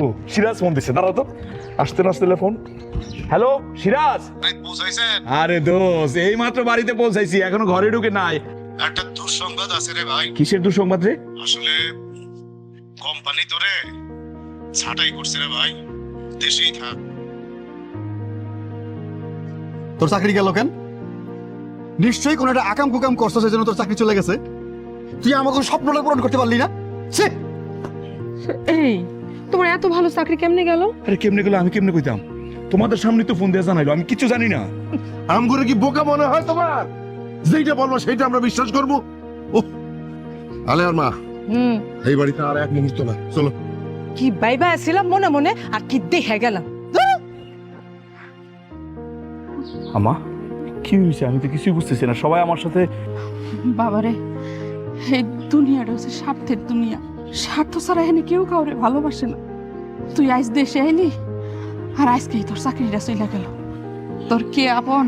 ও Siraj phone দিছে, দাঁড়াও তো, আসতে না আসতে ফোন। হ্যালো সিরাজ। আরে দোস্ত, এই মাত্র বাড়িতে পৌঁছাইছি, এখনো ঘরে ঢুকে নাই। একটা দুঃসংবাদ আছে রে ভাই। কিসের দুঃসংবাদ রে? আসলে কোম্পানি তোরে ছাঁটাই করছে রে ভাই, দেশেই থাক। তোর চাকরি গেল কেন? নিশ্চয়ই কোনো একটা আকাম কুকাম করছো, সেজন্য তোর চাকরি চলে গেছে। তুই আমাকে স্বপ্নটা পূরণ করতে পারলি না। এই তোমার এত ভালো চাকরি কেমনে গেল? আরে কেমনে গেলো আমি কেমনে কইতাম? তোমাদের সামনে তো ফোন দিয়ে জানাইলো, আমি কিছু জানি না। আমগুলো কি বোকা মনে হয় তোমার? যেটা বলবো সেইটা আমরা বিশ্বাস করবো? ও আলেয়ার মা, এই বাড়িতে আর এক মুহূর্ত না, চলো। কি বাইবা ছিলাম মনে মনে, আর কি দেখে গেলাম। আমা কি হয়েছে? আমি তো কিছুই বুঝতেছি না, সবাই আমার সাথে। বাবারে, এই দুনিয়াটা হচ্ছে স্বার্থের দুনিয়া। স্বার্থ ছাড়া এখানে কেউ কাউরে ভালোবাসে না। তুই আজ দেশে আইলি, আর আজকেই তোর চাকরিটা চলে গেল। তোর কে আপন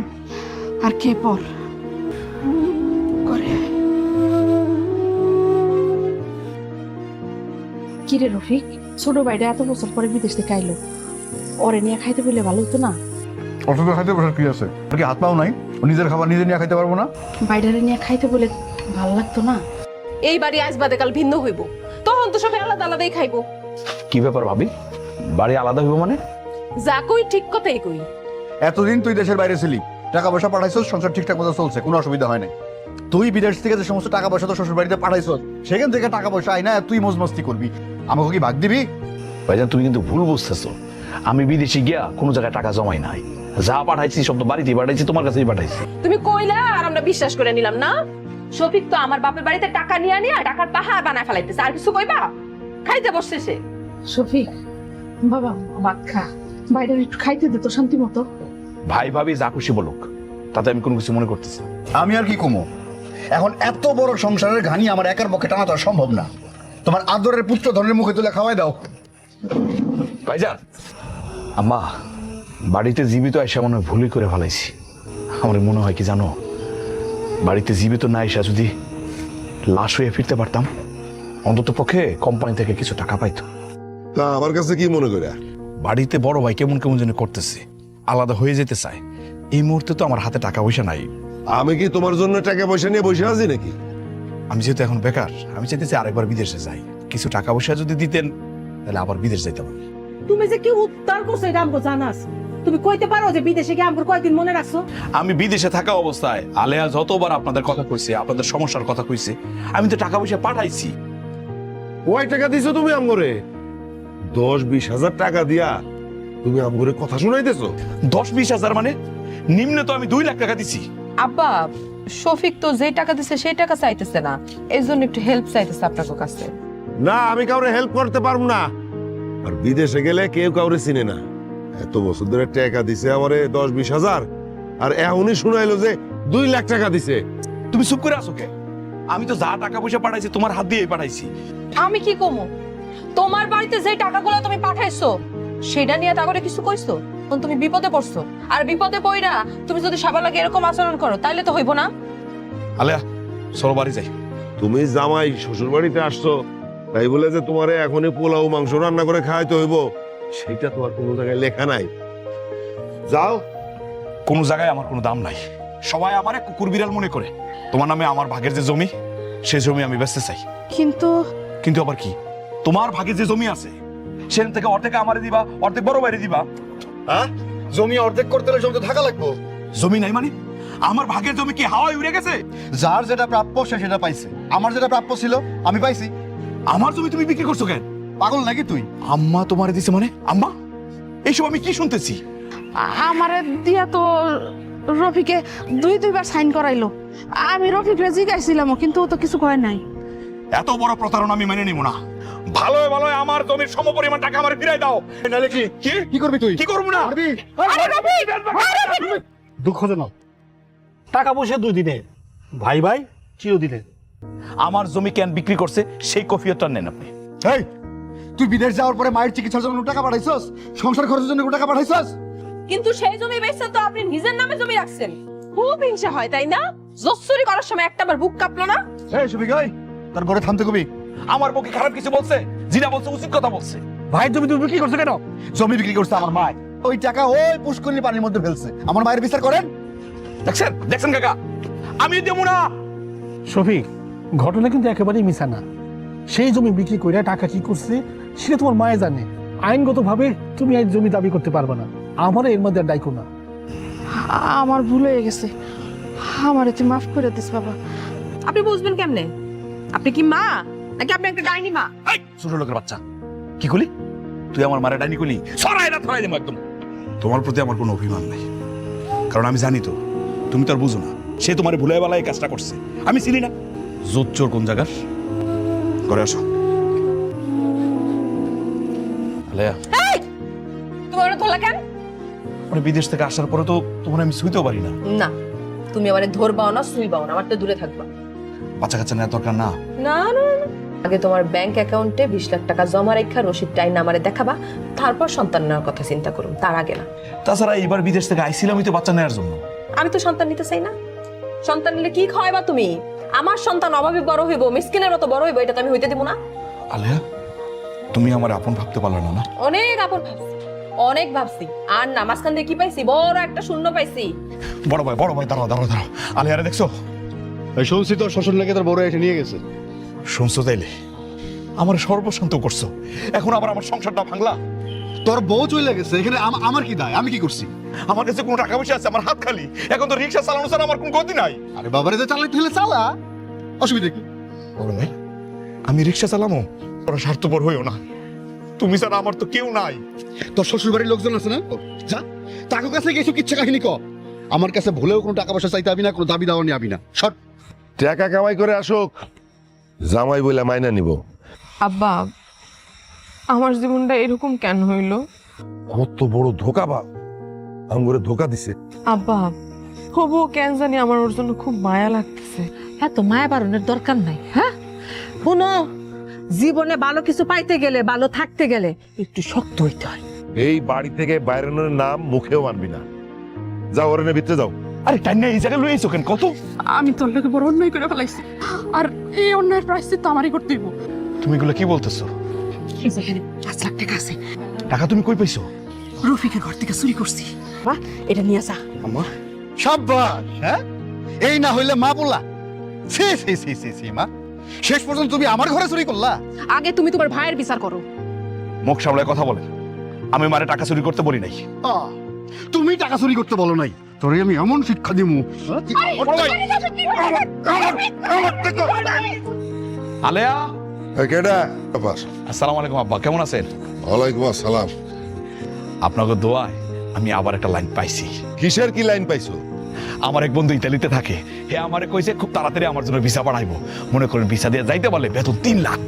আর কে পর করে। কিরে রফিক, ছোট ভাইটা এত বছর পরে বিদেশ থেকে আইলো, ওরে নিয়ে খাইতে বললে ভালো হতো না? অসুস্থ খাইতে বসার কি আছে? তোর কি হাত পাও নাই? ও নিজের খাবার নিজে নিয়ে খাইতে পারবো না? বাইডারে নিয়ে খাইতে বলে ভালো লাগতো না? এই বাড়ি আজ বাদে কাল ভিন্ন হইব, তখন তো সবাই আলাদা আলাদাই খাইবো। কি ব্যাপার ভাবি, বাড়ি আলাদা হইব মানে? যা কই ঠিক কথাই কই। এতদিন তুই দেশের বাইরে ছিলি, টাকা পয়সা পাঠাইছস, সংসার ঠিকঠাক মতো চলছে, কোনো অসুবিধা হয় নাই। তুই বিদেশ থেকে যে সমস্ত টাকা পয়সা তোর শ্বশুর বাড়িতে পাঠাইছস, সেখান থেকে টাকা পয়সা আই না তুই মজ মস্তি করবি, আমাকে কি ভাগ দিবি? ভাইজান তুমি কিন্তু ভুল বুঝতেছো। আমি বিদেশে গিয়া কোনো জায়গায় টাকা জমাই নাই, যা পাঠাইছি সব তো বাড়িতেই পাঠাইছি, তোমার কাছেই পাঠাইছি। তুমি কইলা আর আমরা বিশ্বাস করে নিলাম না। শফিক তো আমার বাপের বাড়িতে টাকা নিয়ে নিয়ে টাকার পাহাড় বানায় ফেলাইতেছে, আর কিছু কইবা? খাইতে বসছে সে। শফিক বাবা, ভাত খা, বাইরে একটু খাইতে দে তো শান্তি মতো। ভাই ভাবি যা খুশি বলুক, তাতে আমি কোনো কিছু মনে করতেছি না। আমি আর কি কমো? এখন এত বড় সংসারের ঘানি আমার একার পক্ষে টানা তো আর সম্ভব না। তোমার আদরের পুত্র ধনের মুখে তুলে খাওয়াই দাও। ভাইজান, আম্মা বাড়িতে জীবিত এসে মনে হয় ভুলই করে ফেলাইছি। আমার মনে হয় কি জানো, বাড়িতে জীবিত না এসে যদি লাশ হয়ে ফিরতে পারতাম, অন্তত পক্ষে কোম্পানি থেকে কিছু টাকা পাইতো। তা আমার কাছে কি মনে করে? বাড়িতে বড় ভাই কেমন কেমন যেন করতেছে, আলাদা হয়ে যেতে চায়। এই মুহূর্তে তো আমার হাতে টাকা পয়সা নাই। আমি কি তোমার জন্য টাকা পয়সা নিয়ে বসে আছি নাকি? আমি যেহেতু এখন বেকার, আমি চাইতেছি আরেকবার বিদেশে যাই। কিছু টাকা পয়সা যদি দিতেন তাহলে আবার বিদেশ যাইতাম। তুমি যে কি উত্তর করছো এটা আমাকে জানাস? তুমি কইতে পারো যে বিদেশে গিয়ে আমাকে কয়দিন মনে রাখছো? আমি বিদেশে থাকা অবস্থায় আলেয়া যতবার আপনাদের কথা কইছে, আপনাদের সমস্যার কথা কইছে, আমি তো টাকা পয়সা পাঠাইছি। কয় টাকা দিছো তুমি আমগরে? 10-20 হাজার টাকা দিয়া তুমি আমগরে কথা শুনাইতেছো? 10-20 হাজার মানে নিম্নে তো আমি 2 লাখ টাকা দিছি। আব্বা, শফিক তো যে টাকা দিছে সেই টাকা চাইতেছে না, এই জন্য একটু হেল্প চাইতেছে আপনার কাছে। না, আমি কাউরে হেল্প করতে পারবো না। আর বিদেশে গেলে কেউ কাউরে চিনে না। এত বছর ধরে টাকা দিছে আমারে 10-20 হাজার, আর এখনই শুনাইলো যে 2 লাখ টাকা দিছে। তুমি চুপ করে আছো কে? আমি তো যা টাকা পয়সা পাঠাইছি তোমার হাত দিয়েই পাঠাইছি। আমি কি কমু? তোমার বাড়িতে যে টাকাগুলো তুমি পাঠাইছো সেটা নিয়ে তা করে কিছু কইছো? তুমি বিপদে পড়ছো, আর বিপদে পড়া তুমি যদি সবার লাগে এরকম আচরণ করো তাইলে তো হইব না। আলেয়া চলো বাড়ি যাই। তুমি জামাই শ্বশুর বাড়িতে আসছো, তাই বলে যে তোমারে এখনই পোলাও মাংস রান্না করে খাইতে হইব সেটা তো আর কোনো জায়গায় লেখা নাই। যাও। কোনো জায়গায় আমার কোনো দাম নাই। সবাই আমারে কুকুর বিড়াল মনে করে। তোমার নামে আমার ভাগের যে জমি, সে জমি আমি বেচতে চাই। কিন্তু আবার কি? তোমার ভাগে যে জমি আছে সেখান থেকে অর্ধেক আমারে দিবা, অর্ধেক বড় বাইরে দিবা। হ্যাঁ, জমি অর্ধেক করতে হলে জমি তো থাকা লাগবো। জমি নাই মানে আমার ভাগের জমি কি হাওয়ায় উড়ে গেছে? যার যেটা প্রাপ্য সে সেটা পাইছে, আমার যেটা প্রাপ্য ছিল আমি পাইছি। আমার জমি তুমি বিক্রি করছো কেন? পাগল নাকি তুই? আম্মা তোমারে দিছে মানে? আম্মা, এইসব আমি কি শুনতেছি? আমারে দিয়া তো রফিকে 2-2বার সাইন করাইলো। আমি রফিকরে জিগাইছিলাম, কিন্তু ও তো কিছু কয় নাই। এত বড় প্রতারণা আমি মেনে নিব না। ভালোই ভালোই আমার জমির সমপরিমাণ টাকা আমারে ফিরাই দাও। নালে কি কি করবি তুই? কি করব না? দুঃখজনক, টাকা পয়সা 2 দিনে, ভাই ভাই চিরদিনে। আমার জমি কেন বিক্রি করছে সেই কফিয়তটা নেন আপনি। এই, তুই বিদেশ যাওয়ার পরে মায়ের চিকিৎসার জন্য টাকা পাঠাইছস, সংসার খরচের জন্য টাকা পাঠাইছস। কিন্তু সেই জমি বেচতে তো আপনি নিজের নামে জমি রাখছেন। খুব হিংসা হয় তাই না? জসুরি করার সময় একটাবার বুক কাঁপলো না? এই সুবিক, তোর ঘরে থামতে কবি। আমার পক্ষে খারাপ কিছু বলছে? যেটা বলছে উচিত কথা বলছে। ভাই জমি তুমি বিক্রি করছো কেন? জমি বিক্রি করছে আমার মা, ওই টাকা ওই পুষ্করিণী পানির মধ্যে ফেলছে। আমার মায়ের বিচার করেন। দেখছেন দেখছেন কাকা, আমি দেবো না। শফিক, ঘটনা কিন্তু একেবারেই মিছা না। সেই জমি বিক্রি করে টাকা কি করছে সেটা তোমার মায়ে জানে। আইনগতভাবে তুমি এই জমি দাবি করতে পারবে না। আমার এর মধ্যে আর দায়িত্ব না। আমার ভুল হয়ে গেছে, আমার তুই মাফ করে দিস বাবা। আপনি বুঝবেন কেমনে? আপনি কি মা নাকি আপনি একটা ডাইনি মা? এই ছোট লোকের বাচ্চা, কি করলি তুই? আমার মারা ডাইনি করলি? সরাই না, ধরাই দেবো একদম। তোমার প্রতি আমার কোনো অভিমান নাই, কারণ আমি জানি তো তুমি তো আর বুঝো না। সে তোমার ভুলে বেলা এই কাজটা করছে, আমি চিনি না। জোর চোর কোন জায়গার? করে আসো। আলেয়া, তুমি ওরা ধরলা কেন? মানে বিদেশ থেকে আসার পরে তো তোমার আমি শুইতেও পারি না। না, তুমি আমারে ধরবাও না, শুইবাও না, আমার তো দূরে থাকবা। বাচ্চা কাচ্চা নেওয়ার দরকার না। না না না। আগে তোমার ব্যাংক অ্যাকাউন্টে 20 লাখ টাকা জমা রেখা রসিদ টাইন আমারে দেখাবা, তারপর সন্তান নেওয়ার কথা চিন্তা করুন, তার আগে না। তাছাড়া এবার বিদেশ থেকে আইছিলামই তো বাচ্চা নেওয়ার জন্য। আমি তো সন্তান নিতে চাই না। সন্তান নিলে কি খাওয়াইবা তুমি? আমার সন্তান অভাবে বড় হইব, মিসকিনের মতো বড় হইব, এটা তো আমি হইতে দিব না। আলেয়া, তুমি আমার আপন ভাবতে পারলে না? না, অনেক আপন ভাবছি, অনেক ভাবছি। আর না, মাঝখান দিয়ে কি পাইছি? বড় একটা শূন্য পাইছি। বড় ভাই দাঁড়াও দাঁড়াও দাঁড়াও। আলেয়ারে দেখছো? শুনছি তো শ্বশুর লেগে তোর বড় এসে নিয়ে গেছে। শুনছো তাইলে? আমার সর্বশান্ত করছো, এখন আবার আমার সংসারটা ভাঙলা। তোর বউ চলে গেছে, এখানে আমার কি দায়? আমি কি করছি? আমার কাছে কোনো টাকা পয়সা আছে? আমার হাত খালি। এখন তো রিক্সা চালানো ছাড়া আমার কোনো গতি নাই। আরে বাবারে, যে চালাইতে হলে চালা, অসুবিধা কি? বলো ভাই, আমি রিক্সা চালামো? তোরা স্বার্থপর হইও না, তুমি ছাড়া আমার তো কেউ নাই। তোর শ্বশুর বাড়ির লোকজন আছে না? যা টাকা কাছে কিছু কিচ্ছা কাহিনী ক। আমার কাছে ভুলেও কোনো টাকা পয়সা চাইতে আবি না, কোনো দাবি দাওয়া নিয়ে আবি না। সর। টাকা কামাই করে আসুক, জামাই বলে মাইনা নিব। আব্বা, আমার জীবনটা এরকম কেন হইল? কত বড় ধোকা বা আমগরে ধোকা দিছে। আব্বা, হবু কেন জানি আমার ওর জন্য খুব মায়া লাগতেছে। এত মায়া বারণের দরকার নাই। হ্যাঁ শুনো, জীবনে ভালো কিছু পাইতে গেলে, ভালো থাকতে গেলে একটু শক্ত হইতে হয়। এই বাড়ি থেকে বাইরের নাম মুখেও আনবি না। যাও, ওর ভিতরে যাও। আরে টাইনা এই জায়গায় লইছো কেন? কত আমি তোর লোকে বড় অন্যায় করে ফেলাইছি, আর এই অন্যায়ের প্রায়শ্চিত্ত আমারই করতে হইব। তুমি এগুলো কি বলতেছো? এই যেখানে 5 লাখ টাকা আছে, টাকা তুমি কই পাইছো? রফিকের ঘর থেকে চুরি করছি। বাহ, এটা নিয়ে যা। আম্মা, সাব্বাস। হ্যাঁ, এই না হইলে মা বললা। সি সি সি সি সি মা, শেষ পর্যন্ত তুমি আমার ঘরে চুরি করলা। আগে তুমি তোমার ভাইয়ের বিচার করো। মুখ সামলায় কথা বলেন। আমি মারে টাকা চুরি করতে বলি নাই। তুমি টাকা চুরি করতে বলো নাই, তোরে আমি এমন শিক্ষা দিমু। আলেয়া, কেডা বাস? আসসালামু আলাইকুম আব্বা, কেমন আছেন? ওয়ালাইকুম আসসালাম। আপনাকে দোয়ায় আমি আবার একটা লাইন পাইছি। কিসের কি লাইন পাইছো? আমার এক বন্ধু ইতালিতে থাকে, হে আমারে কইছে খুব তাড়াতাড়ি আমার জন্য ভিসা পাঠাইবো। মনে করেন ভিসা দিয়ে যাইতে পারলে বেতন 3 লাখ।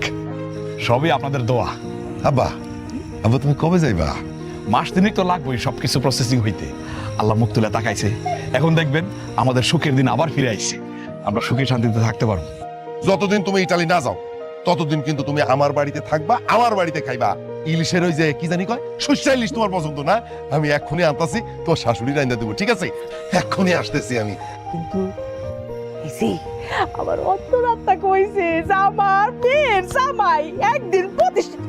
সবই আপনাদের দোয়া। আব্বা, আব্বা তুমি কবে যাইবা? মাস তিনেক তো লাগবেই সবকিছু প্রসেসিং হইতে। আল্লাহ মুখ তুলে তাকাইছে, এখন দেখবেন আমাদের সুখের দিন আবার ফিরে আইছে। আমরা সুখী শান্তিতে থাকতে পারবো। যতদিন তুমি ইটালি না যাও ততদিন কিন্তু তুমি আমার বাড়িতে থাকবা, আমার বাড়িতে খাইবা। ইলিশের ওই যে কি জানি কয়, সর্ষে ইলিশ তোমার পছন্দ না? আমি এক্ষুনি আনতাছি, তোর শাশুড়ি রাইন্দা দেবো, ঠিক আছে? এক্ষুনি আসতেছি আমি। কিন্তু আমার অন্তরাত্মা কইছে যে আমার মেয়ের জামাই একদিন প্রতিষ্ঠিত।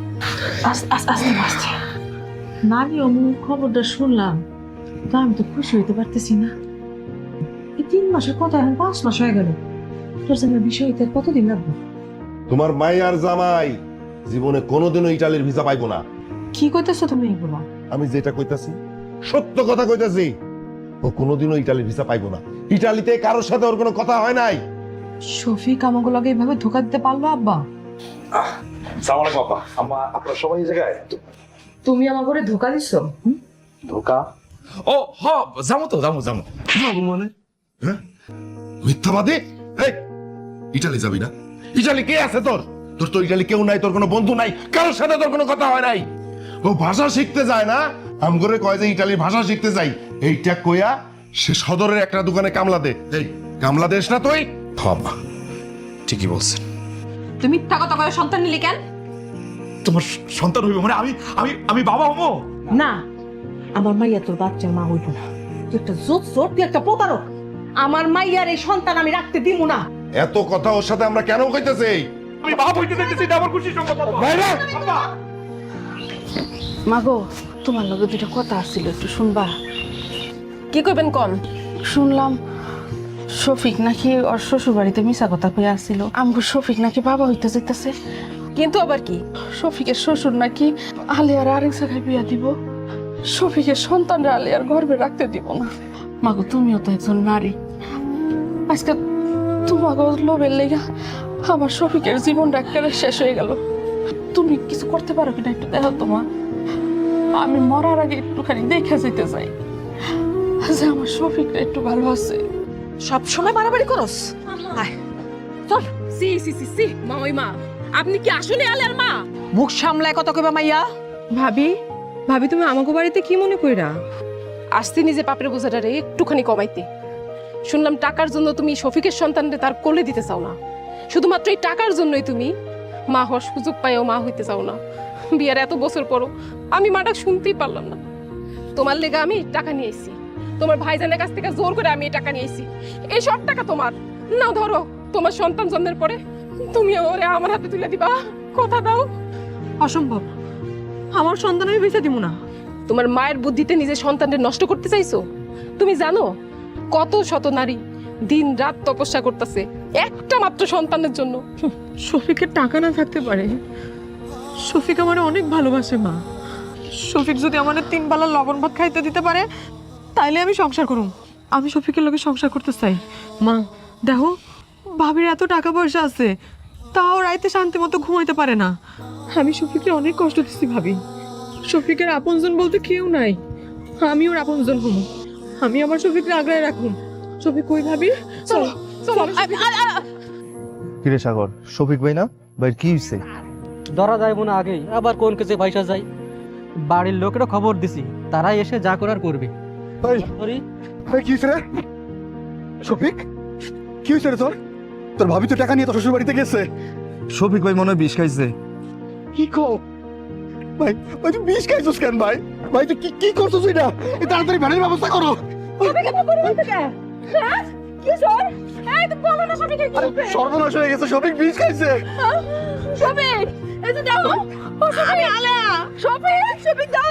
আস্তে আস্তে নারী অমুক খবরটা শুনলাম, তো আমি তো খুশি হইতে পারতেছি না। এই 3 মাসের কথা এখন 5 মাস হয়ে গেল। তোর জামাই বিষয় হইতে কতদিন লাগবে? তোমার মাই আর জামাই জীবনে কোনোদিনও ইটালির ভিসা পাইবো না। কি কইতেছো তুমি এগুলো? আমি যেটা কইতাছি সত্য কথা কইতাছি। ও কোনোদিনও ইটালির ভিসা পাইবো না। ইটালিতে কারোর সাথে ওর কোনো কথা হয় নাই। শফিক আমাকে লগে এইভাবে ধোকা দিতে পারলো আব্বা? আসসালামু আলাইকুম আব্বা, আম্মা, আপনারা সবাই এই জায়গায়? তুমি আমার করে ধোকা দিছো? ধোকা? ও হ, যাবো তো, যাবো। মানে হ্যাঁ, মিথ্যাবাদী। এই ইটালি যাবি না? ইটালি কে আছে তোর? তোর তো ইটালি কেউ নাই, তোর কোনো বন্ধু নাই, কারোর সাথে তোর কোনো কথা হয় নাই। ও ভাষা শিখতে যায় না, আমগরে কয় যে ইটালির ভাষা শিখতে যাই। এইটা কইয়া সে সদরের একটা দোকানে কামলা দে। এই কামলা দেশ না তুই? আব্বা ঠিকই বলছেন। তুমি মিথ্যা কথা কয়ে সন্তান নিলি কেন? তোমার সন্তান হইব মানে আমি বাবা হবো? না, আমার মাইয়া তোর বাচ্চার মা হইব না। তুই একটা জোট তুই একটা প্রতারক। আমার মাইয়ার এই সন্তান আমি রাখতে দিব না। এত কথা ওর সাথে আমরা কেন কইতেছি? আমি বাপ হইতে চাইতেছি, এটা আমার খুশির সংবাদ। আব্বা। বাইরে! আব্বা। মাগো তোমার লগে দুটো কথা আসছিল, একটু শুনবা? কি কইবেন কোন? শুনলাম শফিক নাকি ওর শ্বশুর বাড়িতে মিশা কথা কয়ে আসছিল। আমগো শফিক নাকি বাবা হইতে যেতেছে। কিন্তু আবার কি? শফিকের শ্বশুর নাকি আলিয়ার আরেক জায়গায় বিয়া দিব। শফিকের সন্তানরা আলিয়ার গর্ভে রাখতে দিব না। মাগো তুমিও তো একজন নারী, আজকে তোমাকে লোভের লেগা আমার শফিকের জীবনটা একেবারে শেষ হয়ে গেল। তুমি কিছু করতে পারো কিনা একটু দেখো তোমার। আমি মরার আগে একটুখানি দেখে যেতে চাই যে আমার শফিকটা একটু ভালো আছে। সব সময় মারামারি করস? আয় চল। সি সি সি সি মা, ওই মা আপনি কি আসলে আলের মা? মুখ সামলায় কথা কইবা মাইয়া। ভাবি, ভাবি তুমি আমাকে বাড়িতে কি মনে কইরা আসতে? নিজে পাপের বোঝাটারে একটুখানি কমাইতে। শুনলাম টাকার জন্য তুমি শফিকের সন্তানরে তার কোলে দিতে চাও না। শুধুমাত্র এই টাকার জন্যই তুমি মা হওয়ার সুযোগ পাইও মা হইতে চাও না। বিয়ার এত বছর পরও আমি মাটা শুনতেই পারলাম না। তোমার লেগে আমি টাকা নিয়ে এসেছি, তোমার ভাইজানের কাছ থেকে জোর করে আমি এই টাকা নিয়ে এসেছি। এই সব টাকা তোমার না, ধরো তোমার সন্তান জন্মের পরে তুমি ওরে আমার হাতে তুলে দিবা। কথা দাও। অসম্ভব, আমার সন্তান আমি বেঁচে দিব না। তোমার মায়ের বুদ্ধিতে নিজের সন্তানদের নষ্ট করতে চাইছো? তুমি জানো কত শত নারী দিন রাত তপস্যা করতেছে একটা মাত্র সন্তানের জন্য? শফিকের টাকা না থাকতে পারে, শফিক আমার অনেক ভালোবাসে মা। শফিক যদি আমার 3 বেলা লবণ ভাত খাইতে দিতে পারে তাইলে আমি সংসার করুম। আমি শফিকের লগে সংসার করতে চাই। মা দেখো, ভাবির এত টাকা পয়সা আছে, তাও রাইতে শান্তি মতো ঘুমাইতে পারে না। আমি শফিককে অনেক কষ্ট দিচ্ছি ভাবি। শফিকের আপনজন বলতে কেউ নাই, আমি ওর আপনজন হবো। আমি আমার শফিককে আগলায় রাখুন। শফিক কই ভাবি? চলো চলো। কিরে সাগর, শফিক ভাই না ভাই কি হইছে? ধরা যায় মনে আগেই আবার কোন কেসে পয়সা যায়। বাড়ির লোকেরা খবর দিছি, তারাই এসে যা করার করবে। কি হইছে রে শফিক? কি হইছে রে তোর? তোর ভাবি তো টাকা নিয়ে তোর শ্বশুর বাড়িতে গেছে। শফিক ভাই মনে হয় বিষ খাইছে। কি কো ভাই? ভাই তুই বিষ খাইছিস কেন ভাই? ভাই তুই কি করছিস এটা? তাড়াতাড়ি ভাড়ার ব্যবস্থা করো। সর্বনাশ হয়ে গেছে, শফিক বিষ খাইছে। শফিক, এই যে দেখো, ও শফিক, আলা, শফিক, শফিক দাও।